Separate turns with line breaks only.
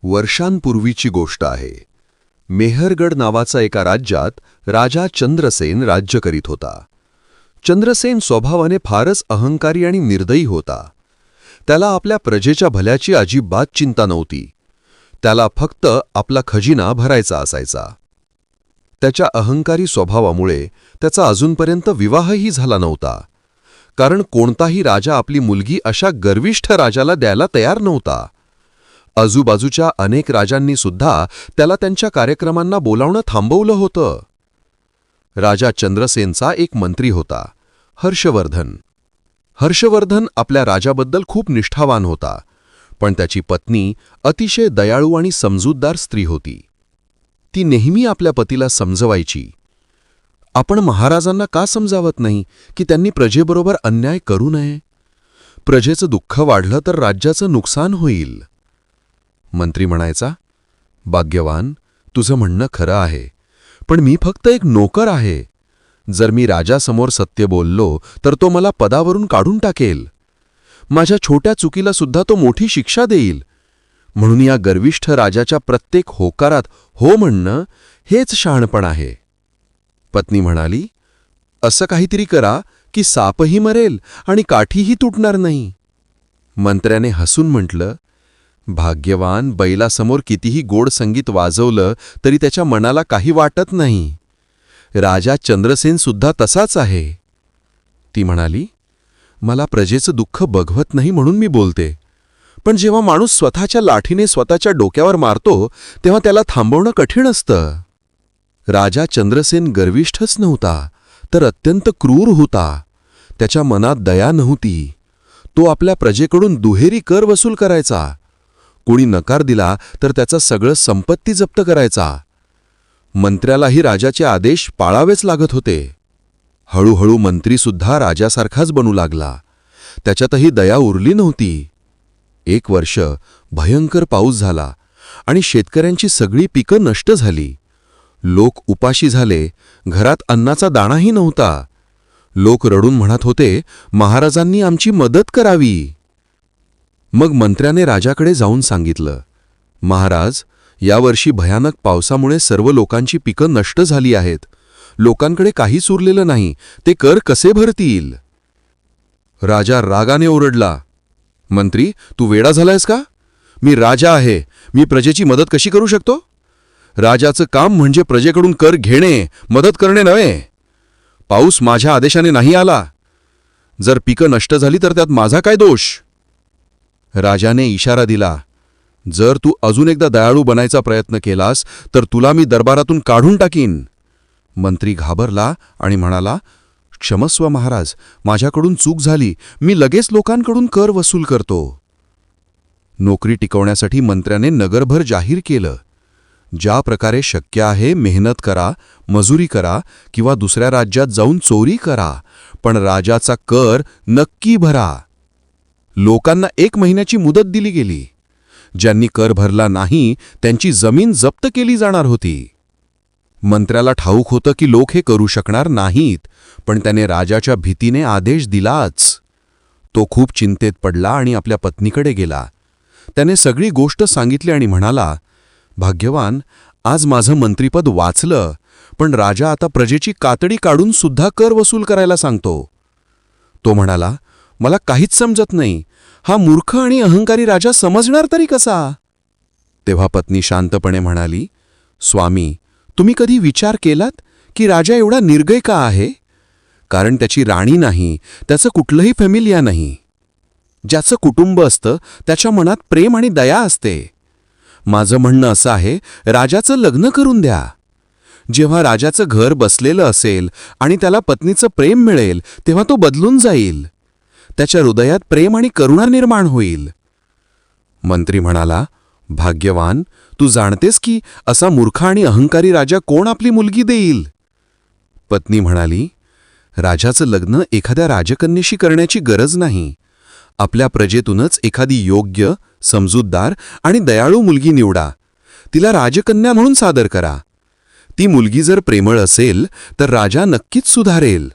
वर्षांपूर्वीची गोष्ट आहे. मेहरगड नावाचा एका राज्यात राजा चंद्रसेन राज्य करीत होता. चंद्रसेन स्वभावाने फारच अहंकारी आणि निर्दयी होता. त्याला आपल्या प्रजेच्या भल्याची अजिबात चिंता नव्हती. त्याला फक्त आपला खजिना भरायचा असायचा. त्याच्या अहंकारी स्वभावामुळे त्याचा अजूनपर्यंत विवाहही झाला नव्हता. कारण कोणताही राजा आपली मुलगी अशा गर्विष्ठ राजाला द्यायला तयार नव्हता. आजूबाजूच्या अनेक राजांनी सुद्धा त्याला त्यांच्या कार्यक्रमांना बोलावणं थांबवलं होतं. राजा चंद्रसेनचा एक मंत्री होता, हर्षवर्धन. हर्षवर्धन आपल्या राजाबद्दल खूप निष्ठावान होता, पण त्याची पत्नी अतिशय दयाळू आणि समजूतदार स्त्री होती. ती नेहमी आपल्या पतीला समजवायची. आपण महाराजांना का समजावत नाही की त्यांनी प्रजेबरोबर अन्याय करू नये? प्रजेचं दुःख वाढलं तर राज्याचं नुकसान होईल. मंत्री म्हणायचा, भाग्यवान, तुझं म्हणणं खरं आहे, पण मी फक्त एक नोकर आहे. जर मी राजासमोर सत्य बोललो तर तो मला पदावरून काढून टाकेल. माझ्या छोट्या चुकीला सुद्धा तो मोठी शिक्षा देईल. म्हणून या गर्विष्ठ राजाच्या प्रत्येक होकारात हो म्हणणं हेच शहाणपण आहे. पत्नी म्हणाली, असं काहीतरी करा की सापही मरेल आणि काठीही तुटणार नाही. मंत्र्याने हसून म्हटलं, भाग्यवान, बैलासमोर कितीही गोड संगीत वाजवलं तरी त्याच्या मनाला काही वाटत नाही. राजा चंद्रसेन सुद्धा तसाच आहे. ती म्हणाली, मला प्रजेचं दुःख बघवत नाही म्हणून मी बोलते, पण जेव्हा माणूस स्वतःच्या लाठीने स्वतःच्या डोक्यावर मारतो तेव्हा त्याला थांबवणं कठीण असतं. राजा चंद्रसेन गर्विष्ठच नव्हता, तर अत्यंत क्रूर होता. त्याच्या मनात दया नव्हती. तो आपल्या प्रजेकडून दुहेरी कर वसूल करायचा. कोणी नकार दिला तर त्याचा सगळं संपत्ती जप्त करायचा. मंत्र्यालाही राजाचे आदेश पाळावेच लागत होते. हळूहळू मंत्रीसुद्धा राजासारखाच बनू लागला. त्याच्यातही दया उरली नव्हती. एक वर्ष भयंकर पाऊस झाला आणि शेतकऱ्यांची सगळी पिकं नष्ट झाली. लोक उपाशी झाले. घरात अन्नाचा दाणाही नव्हता. लोक रडून म्हणत होते, महाराजांनी आमची मदत करावी. मग मंत्र्याने राजाकडे जाऊन सांगितलं, महाराज, यावर्षी भयानक पावसामुळे सर्व लोकांची पिकं नष्ट झाली आहेत. लोकांकडे काहीच उरलेलं नाही. ते कर कसे भरतील? राजा रागाने ओरडला, मंत्री, तू वेडा झालायस का? मी राजा आहे. मी प्रजेची मदत कशी करू शकतो? राजाचं काम म्हणजे प्रजेकडून कर घेणे, मदत करणे नव्हे. पाऊस माझ्या आदेशाने नाही आला. जर पिकं नष्ट झाली तर त्यात माझा काय दोष? राजाने इशारा दिला, जर तू अजून एकदा दयाळू बनायचा प्रयत्न केलास तर तुला मी दरबारातून काढून टाकीन. मंत्री घाबरला आणि म्हणाला, क्षमस्व महाराज, माझ्याकडून चूक झाली. मी लगेच लोकांकडून कर वसूल करतो. नोकरी टिकवण्यासाठी मंत्र्याने नगरभर जाहीर केलं, ज्या प्रकारे शक्य आहे मेहनत करा, मजुरी करा किंवा दुसऱ्या राज्यात जाऊन चोरी करा, पण राजाचा कर नक्की भरा. लोकांना 1 महिन्याची मुदत दिली गेली. ज्यांनी कर भरला नाही त्यांची जमीन जप्त केली जाणार होती. मंत्र्याला ठाऊक होतं की लोक हे करू शकणार नाहीत, पण त्याने राजाच्या भीतीने आदेश दिलाच. तो खूप चिंतेत पडला आणि आपल्या पत्नीकडे गेला. त्याने सगळी गोष्ट सांगितली आणि म्हणाला, भाग्यवान, आज माझं मंत्रीपद वाचलं, पण राजा आता प्रजेची कातडी काढून सुद्धा कर वसूल करायला सांगतो. तो म्हणाला, मला काहीच समजत नाही. हा मूर्ख आणि अहंकारी राजा समजणार तरी कसा? तेव्हा पत्नी शांतपणे म्हणाली, स्वामी, तुम्ही कधी विचार केलात की राजा एवढा निर्दयी का आहे? कारण त्याची राणी नाही, त्याचं कुठलंही फॅमिलिया नाही. ज्याचं कुटुंब असतं त्याच्या मनात प्रेम आणि दया असते. माझं म्हणणं असं आहे, राजाचं लग्न करून द्या. जेव्हा राजाचं घर बसलेलं असेल आणि त्याला पत्नीचं प्रेम मिळेल तेव्हा तो बदलून जाईल. त्याच्या हृदयात प्रेम आणि करुणा निर्माण होईल. मंत्री म्हणाला, भाग्यवान, तू जाणतेस की असा मूर्ख आणि अहंकारी राजा कोण आपली मुलगी देईल? पत्नी म्हणाली, राजाचं लग्न एखाद्या राजकन्येशी करण्याची गरज नाही. आपल्या प्रजेतूनच एखादी योग्य, समजूतदार आणि दयाळू मुलगी निवडा. तिला राजकन्या म्हणून सादर करा. ती मुलगी जर प्रेमळ असेल तर राजा नक्कीच सुधारेल.